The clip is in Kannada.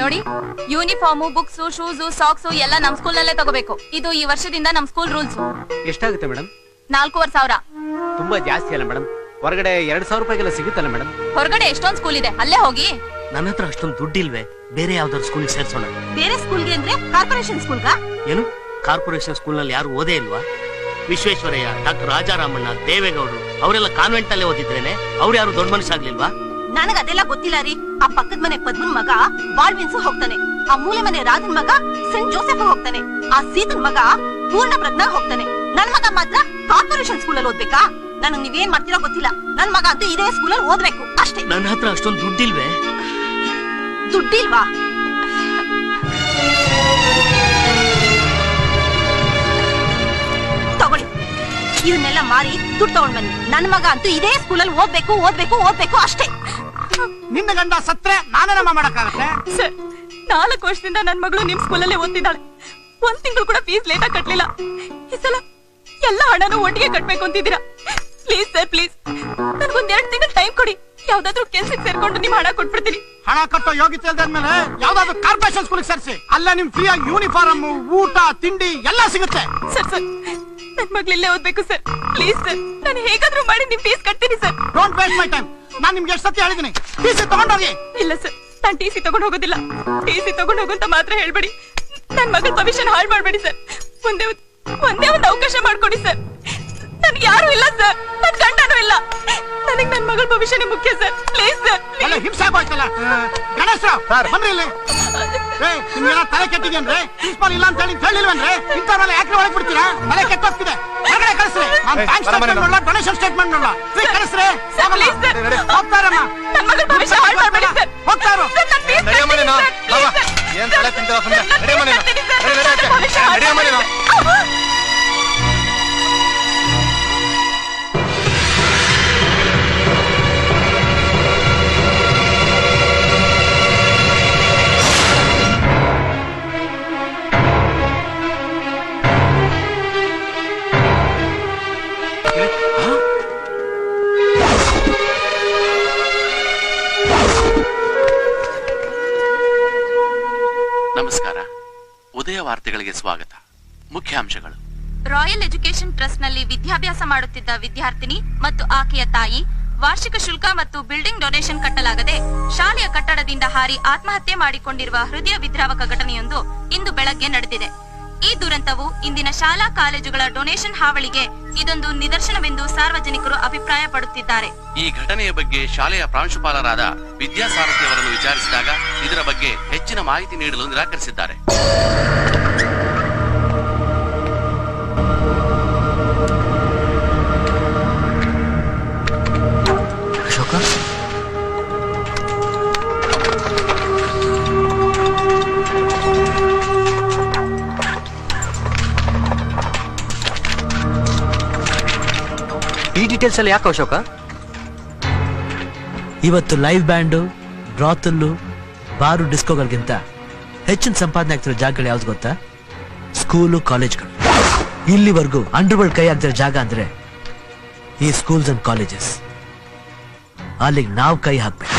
ನೋಡಿ, ಯೂನಿಫಾರ್ಮು, ಬುಕ್ಸ್, ಶೂಸ್, ಸಾಕ್ಸ್ ಎಲ್ಲ ನಮ್ ಸ್ಕೂಲ್ ಅಲ್ಲೇ ತಗೋಬೇಕು. ಇದು ಈ ವರ್ಷದಿಂದ ನಮ್ ಸ್ಕೂಲ್ ರೂಲ್ಸ್. ಎಷ್ಟಾಗುತ್ತೆ ಮೇಡಮ್? 4,500. ತುಂಬಾ ಜಾಸ್ತಿ ಅಲ್ಲ ಮೇಡಮ್? ಹೊರಗಡೆ 2,000 ರೂಪಾಯಿಗೆಲ್ಲ ಸಿಗುತ್ತಲ್ಲ ಮೇಡಮ್? ಹೊರಗಡೆ ಎಷ್ಟೊಂದ್ ಸ್ಕೂಲ್ ಇದೆ, ಅಲ್ಲೇ ಹೋಗಿ. ನನ್ನ ಹತ್ರ ಅಷ್ಟೊಂದು ದುಡ್ಡಿಲ್ವೇ? ಬೇರೆ ಯಾವ್ದಾದ್ರು ಸ್ಕೂಲ್ಗೆ ಸೇರ್ಸೋಣ. ಬೇರೆ ಸ್ಕೂಲ್ಗೆ ಅಂದ್ರೆ ಕಾರ್ಪೊರೇಷನ್ ಸ್ಕೂಲ್ಗ? ಏನು ಕಾರ್ಪೊರೇಷನ್ ಸ್ಕೂಲ್ ನಲ್ಲಿ ಯಾರು ಓದೇ ಇಲ್ವಾ? ವಿಶ್ವೇಶ್ವರಯ್ಯ, ಡಾಕ್ಟರ್ ರಾಜಾರಾಮಣ್ಣ, ದೇವೇಗೌಡರು ಅವರೆಲ್ಲ ಕಾನ್ವೆಂಟ್ ಅಲ್ಲೇ ಓದಿದ್ರೇನೆ. ಅವ್ರು ಯಾರು ದೊಡ್ಡ ಮನುಷ್ಯ ಆಗ್ಲಿಲ್ವಾ? ನನಗ ಅದೆಲ್ಲ ಗೊತ್ತಿಲ್ಲ ರೀ. ಆ ಪಕ್ಕದ ಮನೆ ಪದ್ಮನ್ ಮಗ ಬಾಲ್ವಿನ್ಸ್ ಹೋಗ್ತಾನೆ. ಆ ಮೂಲೆ ಮನೆ ರಾಧನ್ ಮಗ ಸೆಂಟ್ ಜೋಸೆಫ್ ಹೋಗ್ತಾನೆ. ಆ ಸೀತನ್ ಮಗ ಪೂರ್ಣ ಪ್ರಜ್ಞಾ ಹೋಗ್ತಾನೆ. ನನ್ ಮಗ ಮಾತ್ರ ಕಾರ್ಪೊರೇಷನ್ ಸ್ಕೂಲ್ ಅಲ್ಲಿ ಓದ್ಬೇಕಾ? ನನಗ್ ನೀವೇನ್ ಮಾಡ್ತೀರೋ ಗೊತ್ತಿಲ್ಲ. ನನ್ ಮಗ ಅಂತೂ ಇದೇ ಸ್ಕೂಲ್ ಅಲ್ಲಿ ಓದ್ಬೇಕು ಅಷ್ಟೇ. ನನ್ನ ಹತ್ರ ಅಷ್ಟೊಂದು ದುಡ್ಡಿಲ್ವೇ? ದುಡ್ಡಿಲ್ವಾ? ತಗೊಳ್ಳಿ, ಇದನ್ನೆಲ್ಲ ಮಾರಿ ದುಡ್ಡು ತಗೊಂಡ್ ಬನ್ನಿ. ನನ್ ಮಗ ಅಂತೂ ಇದೇ ಸ್ಕೂಲ್ ಅಲ್ಲಿ ಓದ್ಬೇಕು ಓದ್ಬೇಕು ಓದ್ಬೇಕು ಅಷ್ಟೇ. ನಿನ್ನ ಗಂಡ ಸತ್ರೆ ನಾನೇನಮ್ಮ ಮಾಡಕ್ಕಾಗತ್ತೆ? ಸರ್, 4 ವರ್ಷದಿಂದ ನನ್ ಮಗಳು ನಿಮ್ ಸ್ಕೂಲಲ್ಲೇ ಓದ್ತಿದ್ದಾಳೆ. 1 ತಿಂಗಳು ಕೂಡ ಫೀಸ್ ಲೇಟ್ ಆಗಿ ಕಟ್ಲಿಲ್ಲ. ಈ ಸಲ ಎಲ್ಲ ಹಣನೂ ಒಟ್ಟಿಗೆ ಕಟ್ಬೇಕು ಅಂತಿದ್ದೀರಾ. ಪ್ಲೀಸ್ ಸರ್, ಪ್ಲೀಸ್ ನನ್ಗೊಂದ್ 2 ತಿಂಗಳು ಟೈಮ್ ಕೊಡಿ. ಯಾವ್ದಾದ್ರು ಕೆಲ್ಸಕ್ಕೆ ಸೇರ್ಕೊಂಡು ನಿಮ್ ಹಣ ಕೊಟ್ಬಿಡ್ತೀನಿ. ಹಣ ಕಟ್ಟೋ ಯೋಗ್ಯತೆ ಇಲ್ದಾದ್ಮೇಲೆ ಯಾವ್ದಾದ್ರು ಕಾರ್ಪೊರೇಷನ್ ಸ್ಕೂಲ್ ಸೇರಿಸಿ. ಅಲ್ಲ ನಿಮ್ ಫ್ರೀ ಆಗಿ ಯೂನಿಫಾರ್ಮ್, ಊಟ, ತಿಂಡಿ ಎಲ್ಲ ಸಿಗುತ್ತೆ. ಸರ್ ನನ್ ಮಗಳಿಲ್ಲೇ ಓದ್ಬೇಕು ಸರ್. ಪ್ಲೀಸ್ ಸರ್, ನಾನು ಹೇಗಾದ್ರೂ ಮಾಡಿ ನಿಮ್ ಫೀಸ್ ಕಟ್ತೀನಿ sir. Don't waste my time. ನಾನ್ ನಿಮ್ಗೆ ಎಷ್ಟು ಸತಿ ಹೇಳಿದೀನಿ, ಟಿಸಿ ತಗೊಂಡೋಗಿ. ಇಲ್ಲ ಸರ್, ನಾನ್ ಟಿಸಿ ತಗೊಂಡ್ ಹೋಗೋದಿಲ್ಲ. ಟಿಸಿ ತಗೊಂಡ್ ಹೋಗು ಅಂತ ಮಾತ್ರ ಹೇಳ್ಬೇಡಿ. ನನ್ ಮಗಳ ಭವಿಷ್ಯನ ಹಾಳು ಮಾಡ್ಬೇಡಿ ಸರ್. ಒಂದೇ ಒಂದು ಅವಕಾಶ ಮಾಡ್ಕೊಡಿ ಸರ್. ನನ್ಗೆ ಯಾರು ಇಲ್ಲ ಸರ್, ನನ್ ಗಂಡನೂ ಇಲ್ಲ. ನನಗೆ ನನ್ ಮಗಳ ಭವಿಷ್ಯನೇ ಮುಖ್ಯ ಸರ್. Please sir. ಎಲ್ಲ ಹಿಂಸೆ ಆಗೋಯ್ತಲ್ಲ. ಗಣೇಶ್ರಾವ್ ಬನ್ರಿ ಇಲ್ಲಿ. ನಿಮ್ಗೆಲ್ಲ ತಲೆ ಕೆಟ್ಟಿದೇನ್ರಿ? ಪ್ರಿನ್ಸಿಪಾಲ್ ಇಲ್ಲ ಅಂತ ಹೇಳಿಲ್ವೇನ್ರಿ? ಇಂಥವ್ರೆಲ್ಲ ಯಾಕೆ ಒಳಗೆ ಬಿಡ್ತೀರಾ? ತಲೆ ಕೆಟ್ಟೋಗ್ತಿದೆ. ಹೊರಗಡೆ ಕಳಿಸ್ರಿ. ನಾನು ಬ್ಯಾಂಕ್ ಸ್ಟೇಟ್ಮೆಂಟ್ ನೋಡಲ್ಲ, ಡೊನೇಷನ್ ಸ್ಟೇಟ್ಮೆಂಟ್ ನೋಡಲ್ಲ. ಕಳಿಸ್ರಿ. ಹೋಗ್ತಾರಮ್ಮ. ನನ್ ಮಗಳ ಭವಿಷ್ಯ ಹಾಳು ಮಾಡ್ಬೇಡಿ ಸರ್. ಹೋಗ್ತಾರು. ಏನ್ ತಲೆ ತಿಂತೀರ? ನಮಸ್ಕಾರ. ಉದಯ ವಾರ್ತೆಗಳಿಗೆ ಸ್ವಾಗತ. ಮುಖ್ಯಾಂಶಗಳು: ರಾಯಲ್ ಎಜುಕೇಶನ್ ಟ್ರಸ್ಟ್ ನಲ್ಲಿ ವಿದ್ಯಾಭ್ಯಾಸ ಮಾಡುತ್ತಿದ್ದ ವಿದ್ಯಾರ್ಥಿನಿ ಮತ್ತು ಆಕೆಯ ತಾಯಿ ವಾರ್ಷಿಕ ಶುಲ್ಕ ಮತ್ತು ಬಿಲ್ಡಿಂಗ್ ಡೊನೇಷನ್ ಕಟ್ಟಲಾಗದೆ ಶಾಲೆಯ ಕಟ್ಟಡದಿಂದ ಹಾರಿ ಆತ್ಮಹತ್ಯೆ ಮಾಡಿಕೊಂಡಿರುವ ಹೃದಯ ವಿದ್ರಾವಕ ಘಟನೆಯೊಂದು ಇಂದು ಬೆಳಗ್ಗೆ ನಡೆದಿದೆ. ಈ ದುರಂತವು ಇಂದಿನ ಶಾಲಾ ಕಾಲೇಜುಗಳ ಡೊನೇಷನ್ ಹಾವಳಿಗೆ ಇದೊಂದು ನಿದರ್ಶನವೆಂದು ಸಾರ್ವಜನಿಕರು ಅಭಿಪ್ರಾಯ ಪಡುತ್ತಿದ್ದಾರೆ. ಈ ಘಟನೆಯ ಬಗ್ಗೆ ಶಾಲೆಯ ಪ್ರಾಂಶುಪಾಲರಾದ ವಿದ್ಯಾಸಾರಥಿ ಅವರನ್ನು ವಿಚಾರಿಸಿದಾಗ ಇದರ ಬಗ್ಗೆ ಹೆಚ್ಚಿನ ಮಾಹಿತಿ ನೀಡಲು ನಿರಾಕರಿಸಿದ್ದಾರೆ. ಈ ಡೀಟೇಲ್ಸ್ ಎಲ್ಲ ಯಾಕೆ ಅಶೋಕ? ಇವತ್ತು ಲೈವ್ ಬ್ಯಾಂಡು, ಬ್ರಾತಲ್ಲು, ಬಾರು, ಡಿಸ್ಕೋಗಳಿಗಿಂತ ಹೆಚ್ಚಿನ ಸಂಪಾದನೆ ಆಗ್ತಿರೋ ಜಾಗಗಳು ಯಾವ್ದು ಗೊತ್ತಾ? ಸ್ಕೂಲು, ಕಾಲೇಜ್ಗಳು. ಇಲ್ಲಿವರೆಗೂ ಅಂಡರ್ವರ್ಲ್ಡ್ ಕೈ ಆಗ್ತಿರೋ ಜಾಗ ಅಂದ್ರೆ ಈ ಸ್ಕೂಲ್ಸ್ ಅಂಡ್ ಕಾಲೇಜಸ್. ಅಲ್ಲಿಗೆ ನಾವು ಕೈ ಹಾಕ್ಬೇಕು.